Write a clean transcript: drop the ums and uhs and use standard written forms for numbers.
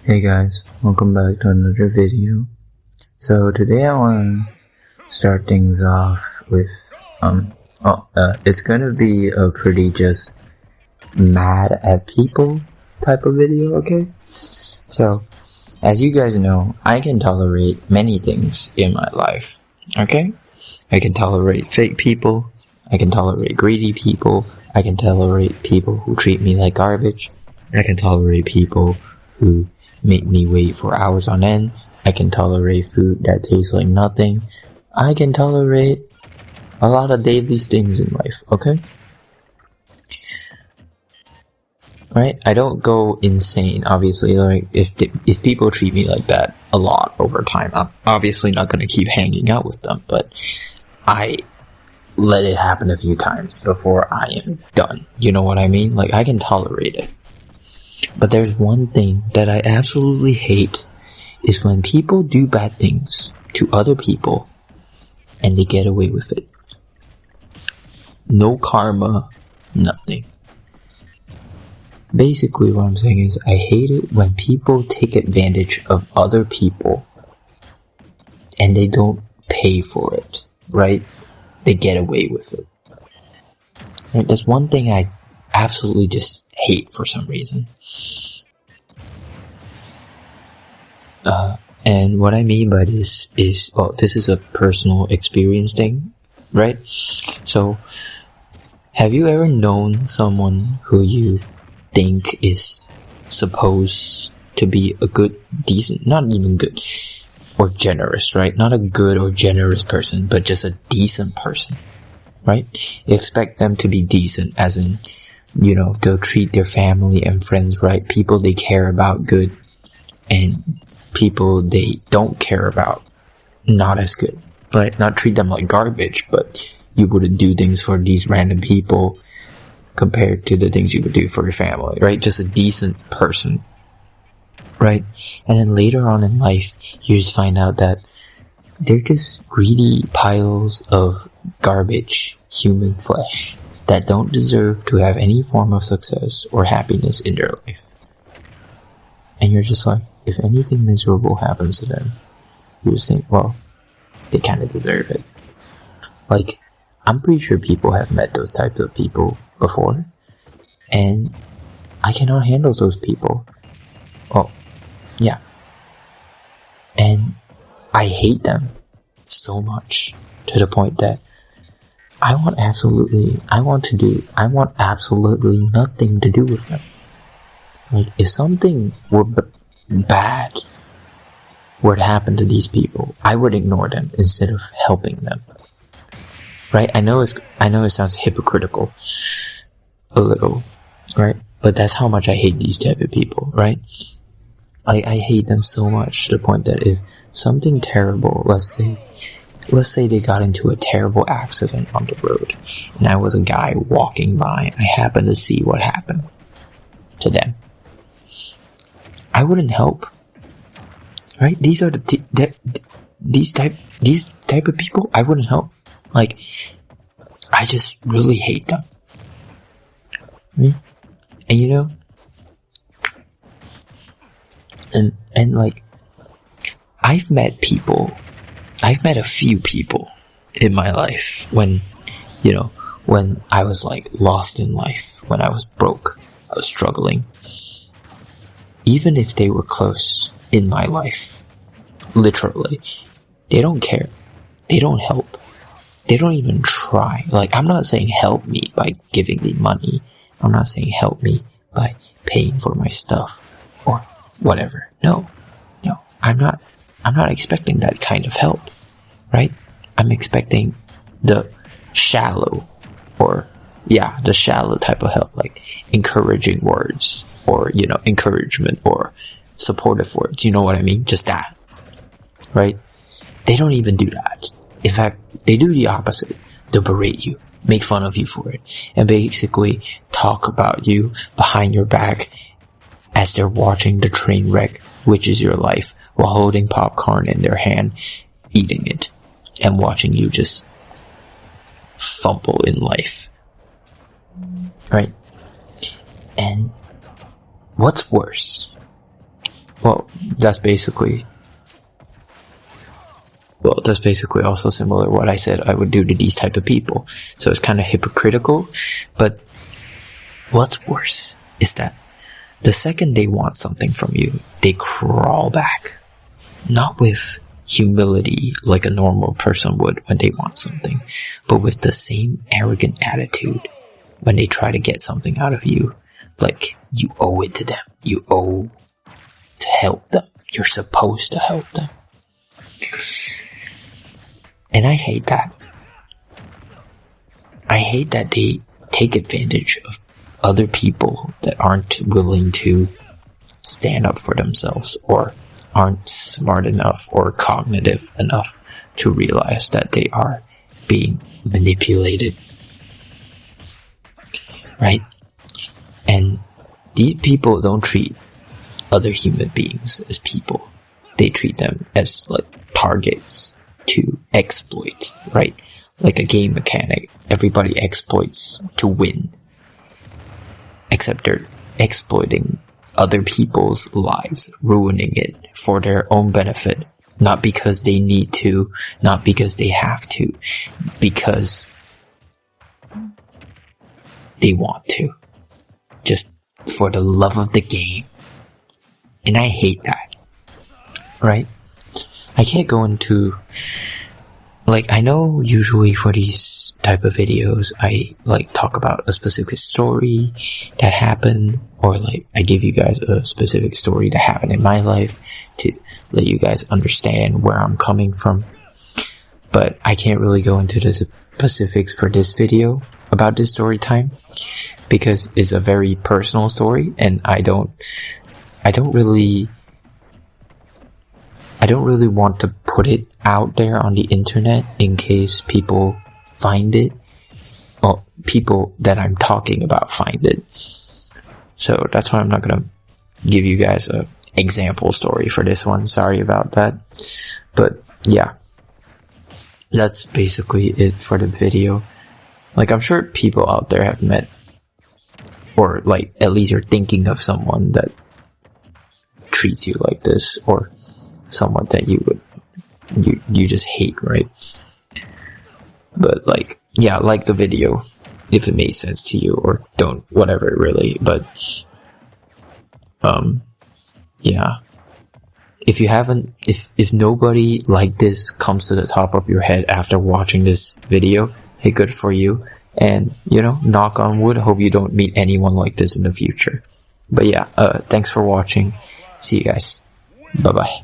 Hey guys, welcome back to another video. So today I want to start things off with, it's gonna be a pretty just mad at people type of video, okay? So, as you guys know, I can tolerate many things in my life, okay? I can tolerate fake people, I can tolerate greedy people, I can tolerate people who treat me like garbage, I can tolerate people who make me wait for hours on end, I can tolerate food that tastes like nothing, I can tolerate a lot of daily things in life, okay? Right? I don't go insane, obviously, like, if people treat me like that a lot over time, I'm obviously not gonna keep hanging out with them, but I let it happen a few times before I am done. You know what I mean? Like, I can tolerate it. But there's one thing that I absolutely hate, is when people do bad things to other people and they get away with it. No karma, nothing. Basically what I'm saying is, I hate it when people take advantage of other people and they don't pay for it, right? They get away with it. Right? That's one thing I absolutely just hate for some reason. And what I mean by this is, well, this is a personal experience thing, right? So, have you ever known someone who you think is supposed to be a good, decent, not even good, or generous, right? Not a good or generous person, but just a decent person, right? You expect them to be decent, as in, you know, they'll treat their family and friends right, people they care about good, and people they don't care about not as good, right? Not treat them like garbage, but you wouldn't do things for these random people compared to the things you would do for your family, right? Just a decent person, right? And then later on in life, you just find out that they're just greedy piles of garbage human flesh that don't deserve to have any form of success or happiness in their life. And you're just like, if anything miserable happens to them, you just think, well, they kind of deserve it. Like, I'm pretty sure people have met those types of people before, and I cannot handle those people. Well, yeah. And I hate them so much, to the point that I want absolutely nothing to do with them. Like, if something were bad were to happen to these people, I would ignore them instead of helping them. Right? I know it sounds hypocritical. A little. Right? But that's how much I hate these type of people, right? I hate them so much, to the point that if something terrible, let's say they got into a terrible accident on the road, and I was a guy walking by, I happened to see what happened to them, I wouldn't help. Right? These are these type of people, I wouldn't help. Like, I just really hate them. Right? And you know, and like, I've met a few people in my life when I was like lost in life, when I was broke, I was struggling. Even if they were close in my life, literally, they don't care. They don't help. They don't even try. Like, I'm not saying help me by giving me money. I'm not saying help me by paying for my stuff or whatever. No. I'm not expecting that kind of help, right? I'm expecting the shallow type of help, like encouraging words, or, encouragement, or supportive words. You know what I mean? Just that. Right? They don't even do that. In fact, they do the opposite. They'll berate you, make fun of you for it, and basically talk about you behind your back as they're watching the train wreck, which is your life, while holding popcorn in their hand, eating it, and watching you just fumble in life. Right? And what's worse Well, that's basically also similar to what I said I would do to these type of people. So it's kind of hypocritical, but what's worse is that the second they want something from you, they crawl back. Not with humility like a normal person would when they want something, but with the same arrogant attitude when they try to get something out of you. Like, you owe it to them. You owe to help them. You're supposed to help them. And I hate that. I hate that they take advantage of other people that aren't willing to stand up for themselves or aren't smart enough or cognitive enough to realize that they are being manipulated. Right? And these people don't treat other human beings as people. They treat them as like targets to exploit, right? Like a game mechanic. Everybody exploits to win. Except they're exploiting other people's lives, ruining it for their own benefit. Not because they need to, not because they have to, because they want to. Just for the love of the game. And I hate that. Right? I can't go into, like, I know usually for these type of videos, I, like, talk about a specific story that happened, or, like, I give you guys a specific story that happened in my life to let you guys understand where I'm coming from. But I can't really go into the specifics for this video about this story time, because it's a very personal story, and I don't really want to put it out there on the internet in case people find it. Well, people that I'm talking about find it. So that's why I'm not gonna give you guys a example story for this one. Sorry about that. But yeah, that's basically it for the video. Like, I'm sure people out there have met, or like at least you're thinking of someone that treats you like this, or someone that you just hate, right? But like, yeah, like the video if it made sense to you, or don't, whatever, really. But yeah, if you haven't, if nobody like this comes to the top of your head after watching this video, hey, good for you. And, you know, knock on wood, hope you don't meet anyone like this in the future. But yeah, thanks for watching. See you guys. Bye bye.